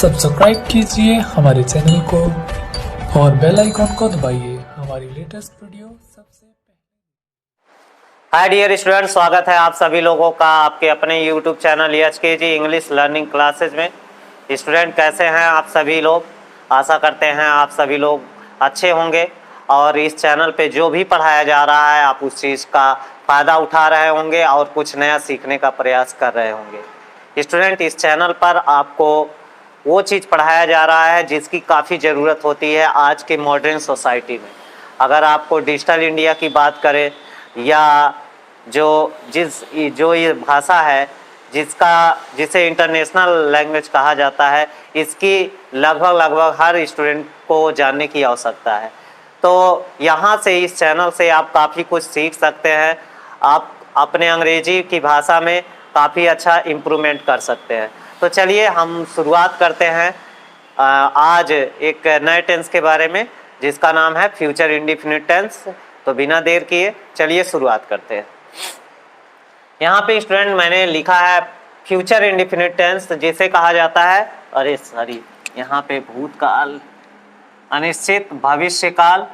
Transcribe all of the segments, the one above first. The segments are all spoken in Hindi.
सब्सक्राइब कीजिए हमारे चैनल को और बेल आइकॉन को दबाइए हमारी लेटेस्ट वीडियो सबसे पहले। हाय डियर स्टूडेंट, स्वागत है आप सभी लोगों का आपके अपने YouTube channel EHKG English learning classes में। स्टूडेंट कैसे हैं आप सभी लोग? आशा करते हैं आप सभी लोग अच्छे होंगे और इस चैनल पे जो भी पढ़ाया जा रहा है आप उस चीज़ का फ़ायदा उठा रहे होंगे और कुछ नया सीखने का प्रयास कर रहे होंगे। स्टूडेंट, इस चैनल पर आपको वो चीज़ पढ़ाया जा रहा है जिसकी काफ़ी ज़रूरत होती है आज के मॉडर्न सोसाइटी में। अगर आपको डिजिटल इंडिया की बात करें या जो ये भाषा है जिसे इंटरनेशनल लैंग्वेज कहा जाता है, इसकी लगभग हर स्टूडेंट को जानने की आवश्यकता है। तो यहाँ से इस चैनल से आप काफ़ी कुछ सीख सकते हैं। आप अपने अंग्रेजी की भाषा में काफ़ी अच्छा इम्प्रूवमेंट कर सकते हैं। तो चलिए हम शुरुआत करते हैं आज एक नए टेंस के बारे में जिसका नाम है फ्यूचर इंडेफिनिट टेंस। तो बिना देर किए चलिए शुरुआत करते हैं। यहाँ पे स्टूडेंट मैंने लिखा है फ्यूचर इंडेफिनिट टेंस जिसे कहा जाता है यहाँ पे भूतकाल, अनिश्चित भविष्यकाल,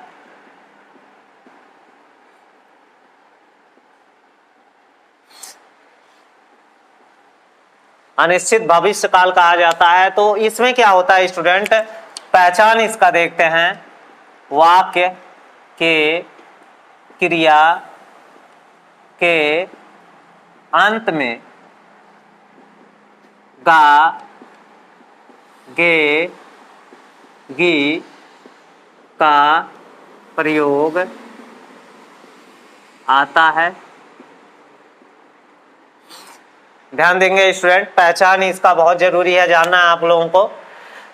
अनिश्चित भविष्यकाल कहा जाता है। तो इसमें क्या होता है स्टूडेंट, पहचान इसका देखते हैं। वाक्य के क्रिया के अंत में गा, गे, गी का प्रयोग आता है। ध्यान देंगे स्टूडेंट, पहचान इसका बहुत जरूरी है जानना है आप लोगों को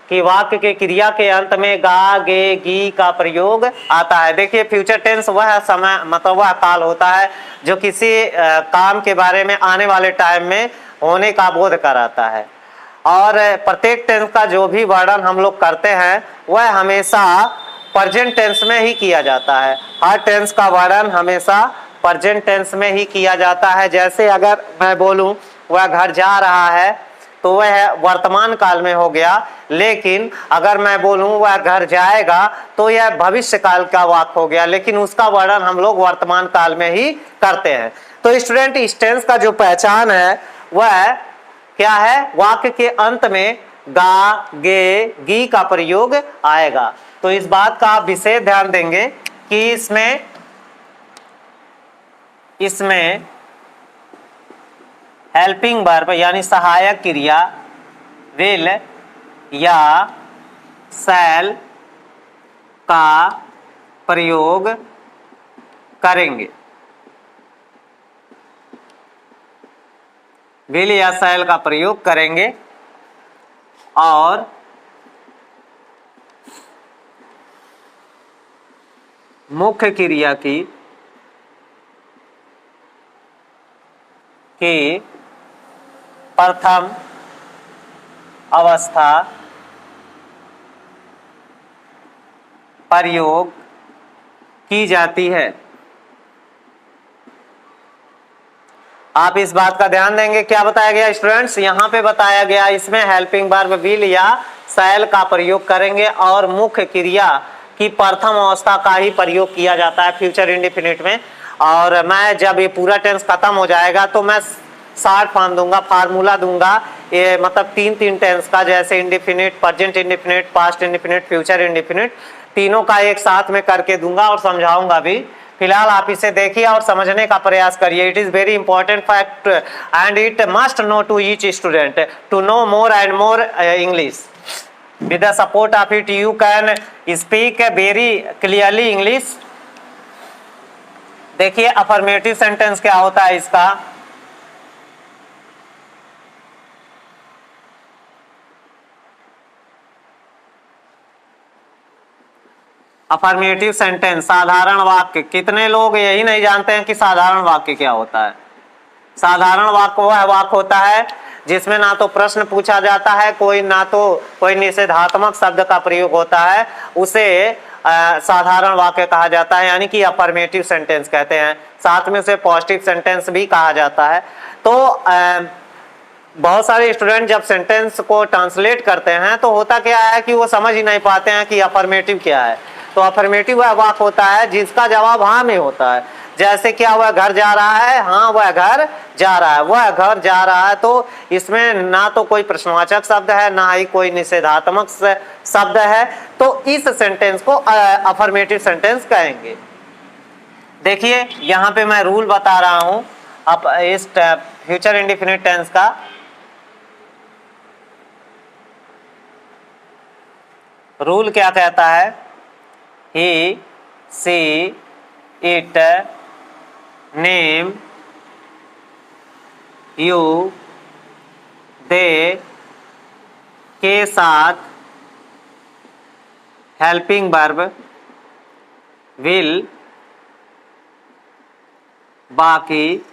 कि वाक्य के क्रिया के अंत में गा, गे, गी का प्रयोग आता है। देखिए फ्यूचर टेंस वह समय मतलब वह काल होता है जो किसी काम के बारे में आने वाले टाइम में होने का बोध कराता है। और प्रत्येक टेंस का जो भी वर्णन हम लोग करते हैं वह हमेशा प्रेजेंट टेंस में ही किया जाता है। हर टेंस का वर्णन हमेशा प्रेजेंट टेंस में ही किया जाता है। जैसे अगर मैं बोलूं वह घर जा रहा है तो वह वर्तमान काल में हो गया, लेकिन अगर मैं बोलूं वह घर जाएगा तो यह भविष्य काल का वाक्य हो गया, लेकिन उसका वर्णन हम लोग वर्तमान काल में ही करते हैं। तो स्टूडेंट इस टेंस का जो पहचान है वह क्या है, वाक्य के अंत में गा, गे, गी का प्रयोग आएगा। तो इस बात का आप विशेष ध्यान देंगे कि इसमें हेल्पिंग वर्ब यानी सहायक क्रिया विल या शैल का प्रयोग करेंगे। विल या शैल का प्रयोग करेंगे और मुख्य क्रिया की प्रथम अवस्था प्रयोग की जाती है। आप इस बात का ध्यान देंगे, क्या बताया गया स्टूडेंट्स, यहाँ पे बताया गया इसमें हेल्पिंग वर्ब विल या शैल का प्रयोग करेंगे और मुख्य क्रिया की प्रथम अवस्था का ही प्रयोग किया जाता है फ्यूचर इंडेफिनिट में। और मैं जब ये पूरा टेंस खत्म हो जाएगा तो मैं शार्ट फॉर्म दूंगा, फार्मूला दूंगा, ये मतलब तीन टेंस का, जैसे indefinite, present indefinite, past indefinite, future indefinite, तीनों का एक साथ में करके दूंगा और समझाऊंगा भी। फिलहाल आप इसे देखिए और समझने का प्रयास करिए। It is very important fact and it must know to each student to know more and more English. With the support of it you can speak very clearly English. देखिए अफर्मेटिव सेंटेंस क्या होता है इसका, अफर्मेटिव सेंटेंस साधारण वाक्य। कितने लोग यही नहीं जानते हैं कि साधारण वाक्य क्या होता है। साधारण वाक्य वह वाक्य होता है जिसमें ना तो प्रश्न पूछा जाता है, ना तो कोई निषेधात्मक शब्द का प्रयोग होता है, उसे साधारण वाक्य कहा जाता है, यानी कि अफर्मेटिव सेंटेंस कहते हैं। साथ में उसे पॉजिटिव सेंटेंस भी कहा जाता है। तो बहुत सारे स्टूडेंट जब सेंटेंस को ट्रांसलेट करते हैं तो होता क्या है कि वो समझ ही नहीं पाते हैं कि अफर्मेटिव क्या है। तो अफर्मेटिव वह वाक्य होता है जिसका जवाब हाँ में होता है। जैसे क्या वह घर जा रहा है, हाँ वह घर जा रहा है, वह घर जा रहा है। तो इसमें ना तो कोई प्रश्नवाचक शब्द है ना ही कोई निषेधात्मक शब्द है, तो इस सेंटेंस को अफर्मेटिव सेंटेंस कहेंगे। देखिए यहाँ पे मैं रूल बता रहा हूं अब इस फ्यूचर इंडेफिनिट टेंस का। रूल क्या कहता है, he she it name you they के साथ हेल्पिंग वर्ब विल, बाकी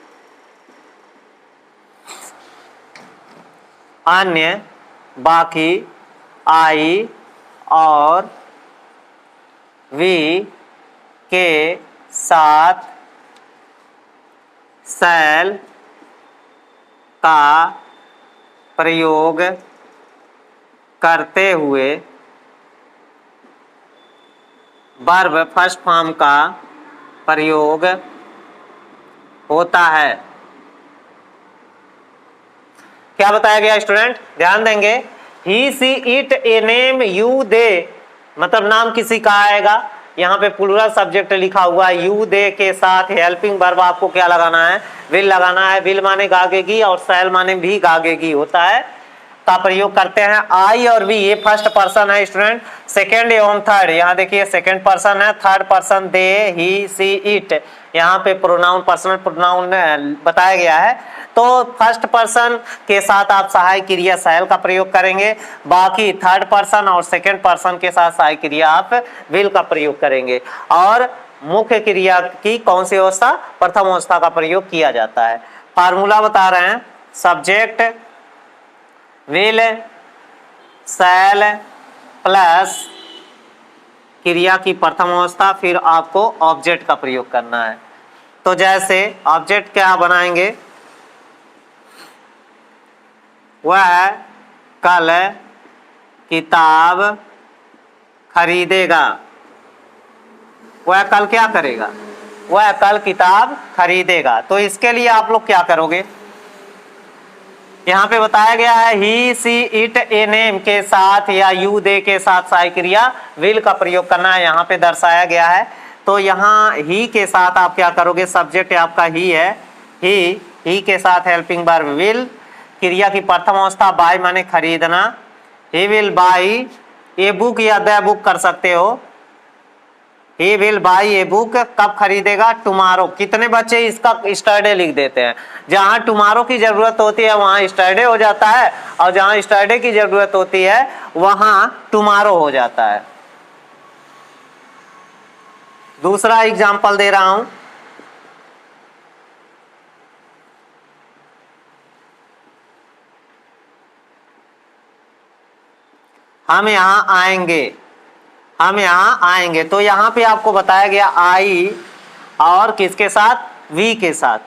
अन्य, बाकी आई और वी के साथ शैल का प्रयोग करते हुए वर्ब फर्स्ट फॉर्म का प्रयोग होता है। क्या बताया गया स्टूडेंट, ध्यान देंगे। He she it a name you they, मतलब नाम किसी का आएगा। यहाँ पे प्लूरल सब्जेक्ट लिखा हुआ है, यू दे के साथ हेल्पिंग वर्ब आपको क्या लगाना है, विल लगाना है। विल माने गागेगी और शैल माने भी गागेगी होता है, का प्रयोग करते हैं। आई और वी ये फर्स्ट पर्सन है स्टूडेंट, सेकेंड एवं थर्ड, यहाँ देखिए सेकेंड पर्सन है, third person they he she it, यहाँ पे प्रोनाउन पर्सनल प्रोनाउन बताया गया है। तो फर्स्ट पर्सन के साथ आप सहायक क्रिया शैल का प्रयोग करेंगे, बाकी थर्ड पर्सन और सेकेंड पर्सन के साथ सहायक क्रिया आप विल का प्रयोग करेंगे। और मुख्य क्रिया की कौन सी अवस्था, प्रथम अवस्था का प्रयोग किया जाता है। फार्मूला बता रहे हैं, सब्जेक्ट विल शैल प्लस क्रिया की प्रथम अवस्था, फिर आपको ऑब्जेक्ट का प्रयोग करना है। तो जैसे ऑब्जेक्ट क्या बनाएंगे, वह कल किताब खरीदेगा, वह कल क्या करेगा, वह कल किताब खरीदेगा। तो इसके लिए आप लोग क्या करोगे, यहाँ पे बताया गया है he she it a name के साथ या यू दे के साथ सहायक क्रिया विल का प्रयोग करना है, यहाँ पे दर्शाया गया है। तो यहाँ ही के साथ आप क्या करोगे, सब्जेक्ट आपका ही है, ही के साथ हेल्पिंग वर्ब विल, क्रिया की प्रथम अवस्था बाय माने खरीदना, he will by a book या द बुक कर सकते हो। He will by a book कब खरीदेगा, टुमारो। कितने बच्चे इसका स्टरडे लिख देते हैं, जहां टुमारो की जरूरत होती है वहां स्टरडे हो जाता है, और जहां स्टरडे की जरूरत होती है वहां टुमारो हो जाता है। दूसरा एग्जांपल दे रहा हूं, हम यहां आएंगे, हम यहाँ आएंगे। तो यहाँ पे आपको बताया गया आई और किसके साथ, वी के साथ।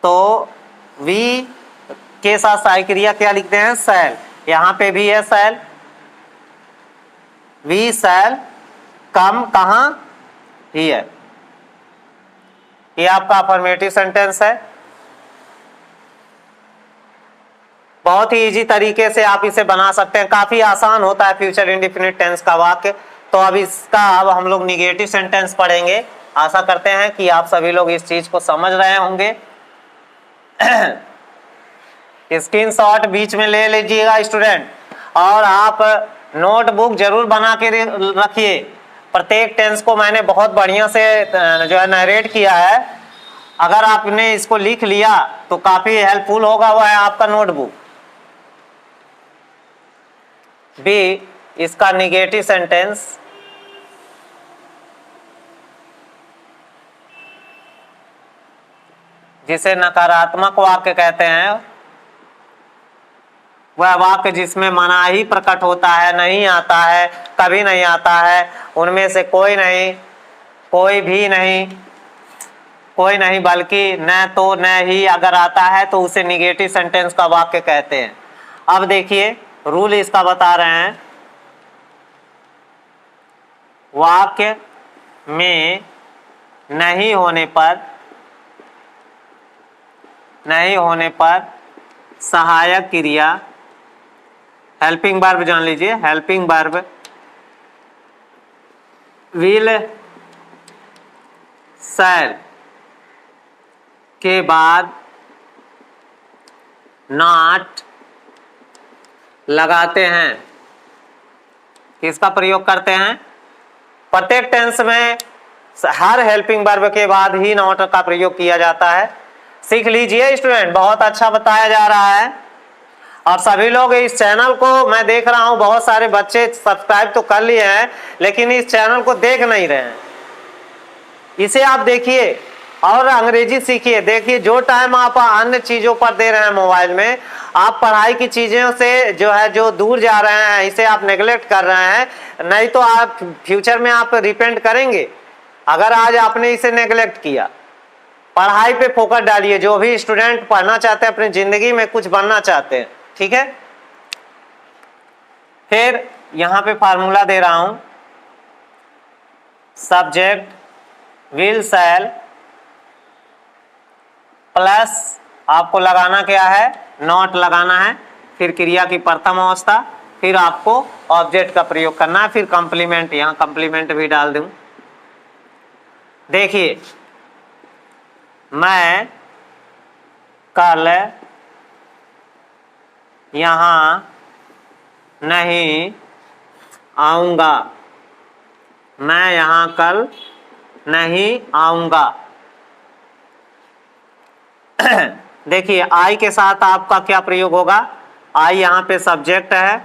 तो वी के साथ सहायक क्रिया क्या लिखते हैं, शैल। यहाँ पे भी है शैल, वी शैल कम कहाँ, ही है। ये आपका अफर्मेटिव सेंटेंस है। बहुत ही इजी तरीके से आप इसे बना सकते हैं, काफी आसान होता है फ्यूचर इंडेफिनिट टेंस का वाक्य। तो अब इसका अब हम लोग निगेटिव सेंटेंस पढ़ेंगे। आशा करते हैं कि आप सभी लोग इस चीज को समझ रहे होंगे। स्क्रीनशॉट बीच में ले लीजिएगा स्टूडेंट, और आप नोटबुक जरूर बना के रखिए। प्रत्येक टेंस को मैंने बहुत बढ़िया से जो है नरेट किया है। अगर आपने इसको लिख लिया तो काफी हेल्पफुल होगा, वह है आपका नोटबुक। बी इसका निगेटिव सेंटेंस, जिसे नकारात्मक वाक्य कहते हैं, वह वाक्य जिसमें मनाही प्रकट होता है, नहीं आता है, कभी नहीं आता है, उनमें से कोई नहीं, कोई भी नहीं, कोई नहीं बल्कि न तो न ही अगर आता है तो उसे निगेटिव सेंटेंस का वाक्य कहते हैं। अब देखिए रूल इसका बता रहे हैं, वाक्य में नहीं होने पर सहायक क्रिया, हेल्पिंग वर्ब जान लीजिए, हेल्पिंग वर्ब विल शैल के बाद नॉट लगाते हैं। किसका प्रयोग करते हैं? प्रत्येक टेंस में हर हेल्पिंग वर्ब के बाद ही नॉट का प्रयोग किया जाता है। सीख लीजिए स्टूडेंट, बहुत अच्छा बताया जा रहा है। और सभी लोग इस चैनल को, मैं देख रहा हूं बहुत सारे बच्चे सब्सक्राइब तो कर लिए हैं लेकिन इस चैनल को देख नहीं रहे हैं। इसे आप देखिए और अंग्रेजी सीखिए। देखिए जो टाइम आप अन्य चीजों पर दे रहे हैं मोबाइल में, आप पढ़ाई की चीजों से जो दूर जा रहे हैं, इसे आप नेग्लेक्ट कर रहे हैं। नहीं तो आप फ्यूचर में आप रिपेंट करेंगे अगर आज आपने इसे नेग्लेक्ट किया। पढ़ाई पे फोकस डालिए। जो भी स्टूडेंट पढ़ना चाहते हैं, अपनी जिंदगी में कुछ बनना चाहते हैं, ठीक है। फिर यहां पे फार्मूला दे रहा हूं, सब्जेक्ट विल शैल प्लस आपको लगाना क्या है? नॉट लगाना है। फिर क्रिया की प्रथम अवस्था, फिर आपको ऑब्जेक्ट का प्रयोग करना है, फिर कंप्लीमेंट, यहां कंप्लीमेंट भी डाल दूं। देखिए मैं कल यहां नहीं आऊंगा, मैं यहां कल नहीं आऊंगा। देखिए आई के साथ आपका क्या प्रयोग होगा? आई यहाँ पे सब्जेक्ट है,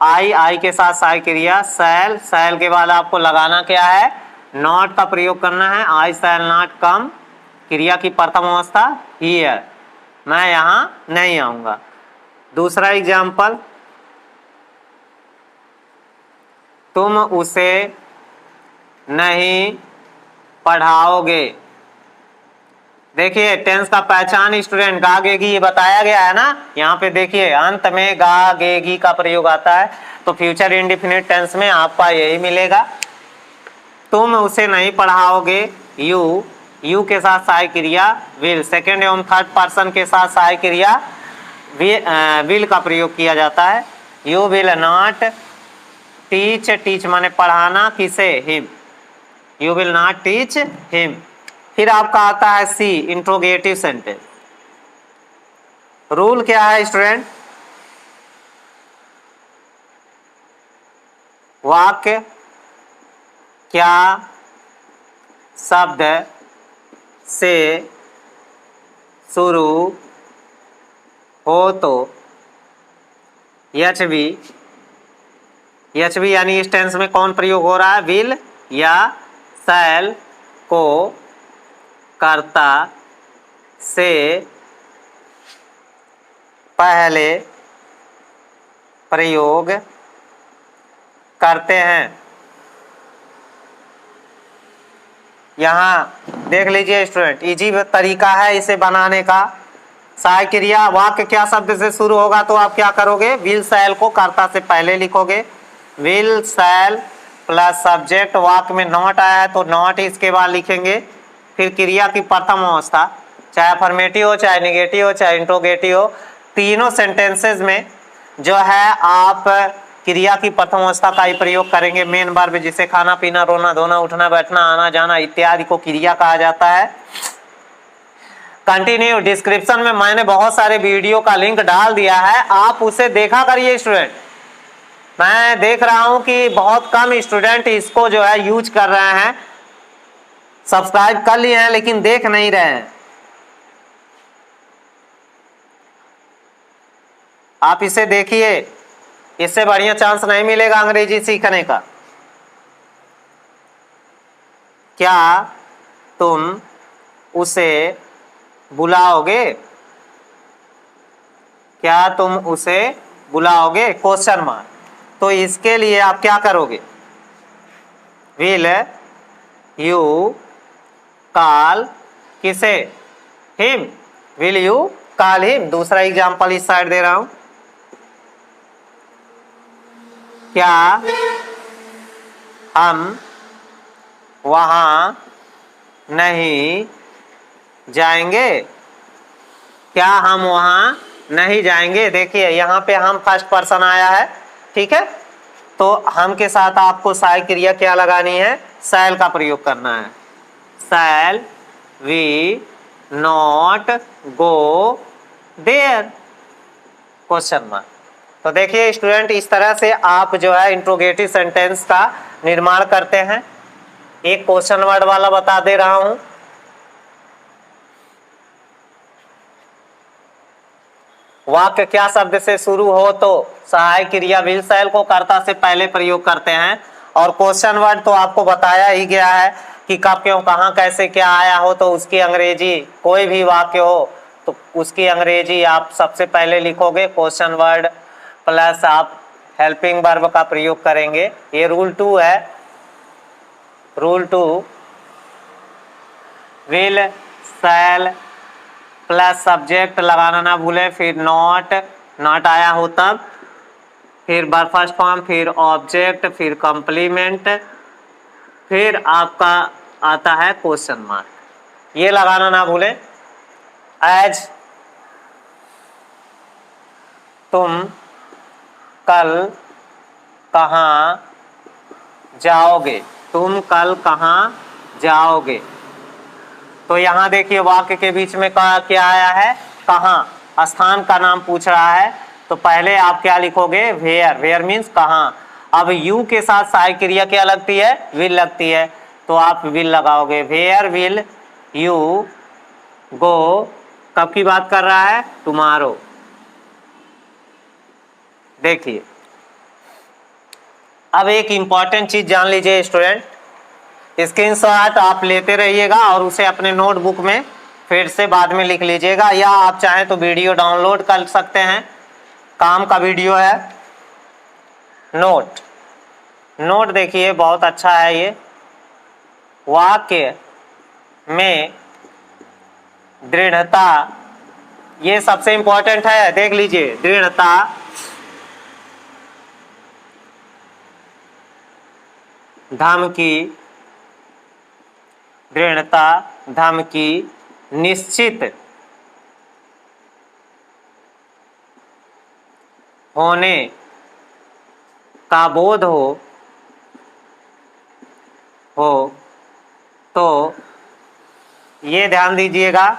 आई के साथ सहायक क्रिया शैल, शैल के बाद आपको लगाना क्या है? नॉट का प्रयोग करना है। आई शैल नॉट कम, क्रिया की प्रथम अवस्था हियर, मैं यहां नहीं आऊंगा। दूसरा एग्जाम्पल, तुम उसे नहीं पढ़ाओगे। देखिए टेंस का पहचान स्टूडेंट गा गेगी ये बताया गया है ना। यहाँ पे देखिए अंत में गा गेगी का प्रयोग आता है, तो फ्यूचर इंडिफिनिट टेंस में आपका यही मिलेगा। तुम उसे नहीं पढ़ाओगे, यू के साथ सहायक क्रिया विल, सेकेंड एवं थर्ड पर्सन के साथ सहायक क्रिया विल का प्रयोग किया जाता है। You will not teach, teach माने पढ़ाना, किसे? Him, you will not teach him. फिर आपका आता है सी, इंट्रोगेटिव सेंटेंस। रूल क्या है स्टूडेंट? वाक्य क्या शब्द से शुरू हो तो एचबी यानी इस टेंस में कौन प्रयोग हो रहा है? विल या शैल को कर्ता से पहले प्रयोग करते हैं। यहाँ देख लीजिए स्टूडेंट, इजी तरीका है इसे बनाने का। सहायक क्रिया वाक्य क्या शब्द से शुरू होगा तो आप क्या करोगे? विल शैल को कर्ता से पहले लिखोगे। विल शैल प्लस सब्जेक्ट, वाक्य में नॉट आया है तो नॉट इसके बाद लिखेंगे। फिर क्रिया की प्रथम अवस्था, चाहे अफर्मेटिव हो, चाहे निगेटिव हो, चाहे इंट्रोगेटिव हो, तीनों सेंटेंसेस में जो है आप क्रिया की प्रथम अवस्था का ही प्रयोग करेंगे। मेन वर्ब जिसे खाना पीना, रोना धोना, उठना बैठना, आना जाना इत्यादि को क्रिया कहा जाता है। कंटिन्यू, डिस्क्रिप्शन में मैंने बहुत सारे वीडियो का लिंक डाल दिया है, आप उसे देखा करिए स्टूडेंट। मैं देख रहा हूं कि बहुत कम स्टूडेंट इसको जो है यूज कर रहे हैं, सब्सक्राइब कर लिए हैं लेकिन देख नहीं रहे हैं। आप इसे देखिए, इससे बढ़िया चांस नहीं मिलेगा अंग्रेजी सीखने का। क्या तुम उसे बुलाओगे? क्या तुम उसे बुलाओगे? Question mark. तो इसके लिए आप क्या करोगे? विल यू कॉल किसे? Him. Will you call him? दूसरा एग्जाम्पल इस साइड दे रहा हूं, क्या हम वहां नहीं जाएंगे? क्या हम वहां नहीं जाएंगे? देखिए यहाँ पे हम फर्स्ट पर्सन आया है, ठीक है, तो हम के साथ आपको सहायक क्रिया क्या लगानी है? शैल का प्रयोग करना है। Shall we not go there? Question mark. तो देखिए स्टूडेंट, इस तरह से आप जो है इंट्रोगेटिव सेंटेंस का निर्माण करते हैं। एक क्वेश्चन वर्ड वाला बता दे रहा हूं, वाक्य क्या शब्द से शुरू हो तो सहायक क्रिया विल शैल को कर्ता से पहले प्रयोग करते हैं। और क्वेश्चन वर्ड तो आपको बताया ही गया है कि कब क्यों कहां कैसे क्या आया हो, तो उसकी अंग्रेजी कोई भी वाक्य हो तो उसकी अंग्रेजी आप सबसे पहले लिखोगे क्वेश्चन वर्ड प्लस आप हेल्पिंग वर्ब का प्रयोग करेंगे। ये रूल 2 है। Rule 2, will shell plus subject लगाना ना भूले, फिर नॉट आया हो तब, फिर वर्ब फर्स्ट फॉर्म, फिर ऑब्जेक्ट, फिर कंप्लीमेंट, फिर आपका आता है क्वेश्चन मार्क, ये लगाना ना भूले। एज तुम कल कहाँ जाओगे? तुम कल कहाँ जाओगे? तो यहाँ देखिए वाक्य के बीच में क्या आया है? कहाँ। स्थान का नाम पूछ रहा है, तो पहले आप क्या लिखोगे? वेयर। वेयर मीन्स कहाँ। अब यू के साथ सहायक क्रिया क्या लगती है? विल लगती है, तो आप विल लगाओगे। वेयर विल यू गो कब की बात कर रहा है? टुमारो। देखिए अब एक इंपॉर्टेंट चीज जान लीजिए स्टूडेंट, स्क्रीनशॉट आप लेते रहिएगा और उसे अपने नोटबुक में फिर से बाद में लिख लीजिएगा, या आप चाहें तो वीडियो डाउनलोड कर सकते हैं, काम का वीडियो है। नोट देखिए बहुत अच्छा है ये। वाक्य में दृढ़ता, ये सबसे इंपॉर्टेंट है, देख लीजिए। दृढ़ता धमकी, दृढ़ता धमकी, निश्चित होने का बोध हो तो ये ध्यान दीजिएगा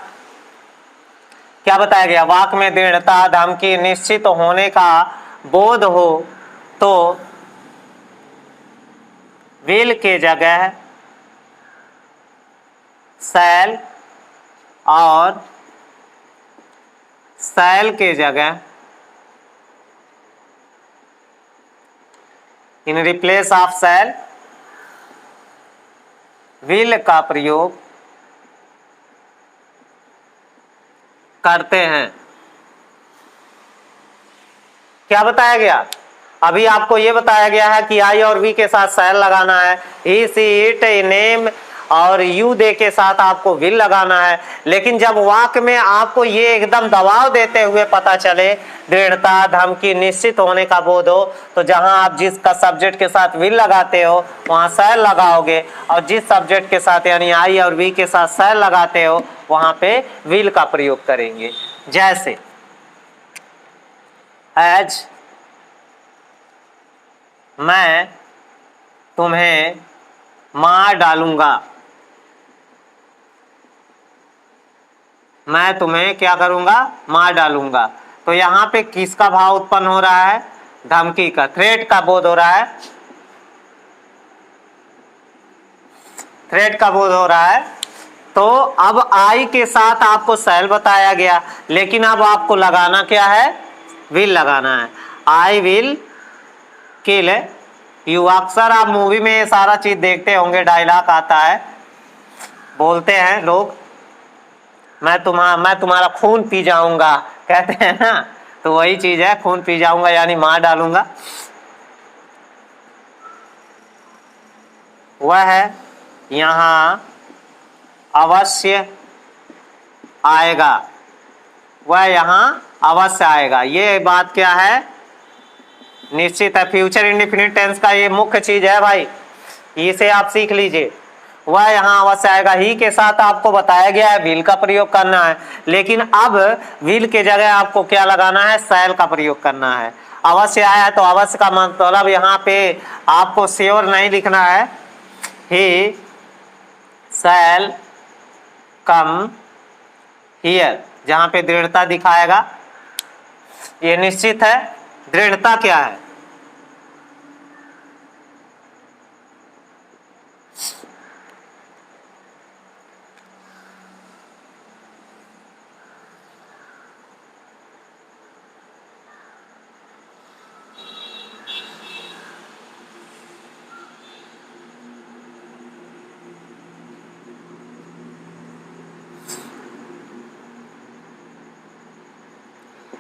क्या बताया गया? वाक्य में दृढ़ता धमकी निश्चित होने का बोध हो तो विल के जगह शैल और शैल के जगह इन रिप्लेस ऑफ शैल विल का प्रयोग करते हैं। क्या बताया गया? अभी आपको यह बताया गया है कि आई और वी के साथ शैल लगाना है, ही सी इट नेम और यू दे के साथ आपको विल लगाना है। लेकिन जब वाक्य में आपको ये एकदम दबाव देते हुए पता चले दृढ़ता धमकी निश्चित होने का बोध हो, तो जहां आप जिसका सब्जेक्ट के साथ विल लगाते हो वहां शैल लगाओगे, और जिस सब्जेक्ट के साथ यानी आई और वी के साथ शैल लगाते हो वहां पे विल का प्रयोग करेंगे। जैसे एज मैं तुम्हें मार डालूंगा, मैं तुम्हें क्या करूंगा? मार डालूंगा। तो यहाँ पे किसका भाव उत्पन्न हो रहा है? धमकी का, थ्रेट का बोध हो रहा है, थ्रेट का बोध हो रहा है। तो अब आई के साथ आपको शैल बताया गया, लेकिन अब आपको लगाना क्या है? विल लगाना है। I will kill you. अक्सर आप मूवी में ये सारा चीज देखते होंगे, डायलॉग आता है, बोलते हैं लोग, मैं तुम्हारा खून पी जाऊंगा, कहते हैं ना, तो वही चीज है, खून पी जाऊंगा यानी मार डालूंगा। वह यहाँ अवश्य आएगा वह यहाँ अवश्य आएगा। ये बात क्या है, निश्चित है। फ्यूचर इंडेफिनिट टेंस का ये मुख्य चीज है भाई, इसे आप सीख लीजिए। वह यहाँ अवश्य आएगा। ही के साथ आपको बताया गया है विल का प्रयोग करना है, लेकिन अब विल के जगह आपको क्या लगाना है, शैल का प्रयोग करना है। अवश्य आया है तो अवश्य का मतलब यहाँ पे आपको श्योर नहीं लिखना है, ही शैल कम हियर, जहाँ पे दृढ़ता दिखाएगा। ये निश्चित है। दृढ़ता क्या है,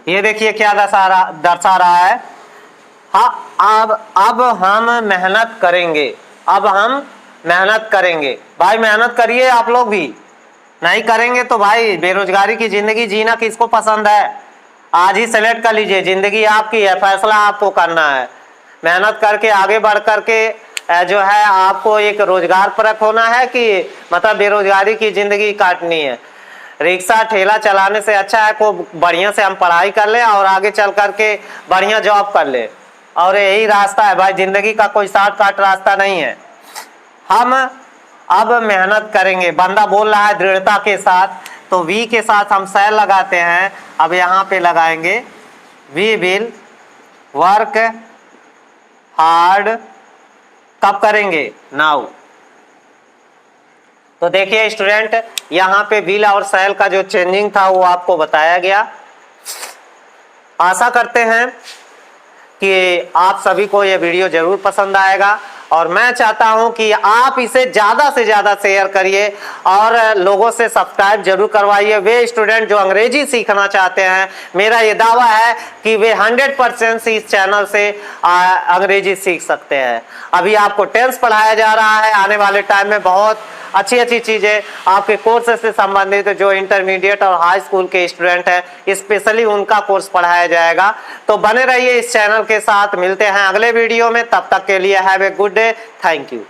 ये देखिए क्या दर्शा रहा है। हाँ, अब हम मेहनत करेंगे। अब हम मेहनत करेंगे। भाई मेहनत करिए, आप लोग भी नहीं करेंगे तो भाई बेरोजगारी की जिंदगी जीना किसको पसंद है। आज ही सेलेक्ट कर लीजिए, जिंदगी आपकी है, फैसला आपको करना है। मेहनत करके आगे बढ़ करके जो है आपको एक रोजगार परक होना है कि मतलब बेरोजगारी की जिंदगी काटनी है। रिक्शा ठेला चलाने से अच्छा है को बढ़िया से हम पढ़ाई कर ले और आगे चल करके बढ़िया जॉब कर ले, और यही रास्ता है भाई, जिंदगी का कोई शॉर्टकट रास्ता नहीं है। हम अब मेहनत करेंगे, बंदा बोल रहा है दृढ़ता के साथ, तो वी के साथ हम शैल लगाते हैं। अब यहाँ पे लगाएंगे वी विल वर्क हार्ड। कब करेंगे, नाउ। तो देखिए स्टूडेंट, यहाँ पे विल और शैल का जो चेंजिंग था वो आपको बताया गया। आशा करते हैं कि आप सभी को ये वीडियो जरूर पसंद आएगा, और मैं चाहता हूं कि आप इसे ज़्यादा से ज़्यादा शेयर करिए और लोगों से सब्सक्राइब जरूर करवाइए। वे स्टूडेंट जो अंग्रेजी सीखना चाहते हैं, मेरा ये दावा है कि वे 100% इस चैनल से अंग्रेजी सीख सकते हैं। अभी आपको टेंस पढ़ाया जा रहा है, आने वाले टाइम में बहुत अच्छी अच्छी चीज़ें आपके कोर्स से संबंधित जो इंटरमीडिएट और हाई स्कूल के स्टूडेंट हैं स्पेशली उनका कोर्स पढ़ाया जाएगा। तो बने रहिए इस चैनल के साथ। मिलते हैं अगले वीडियो में, तब तक के लिए have a good day. Thank you.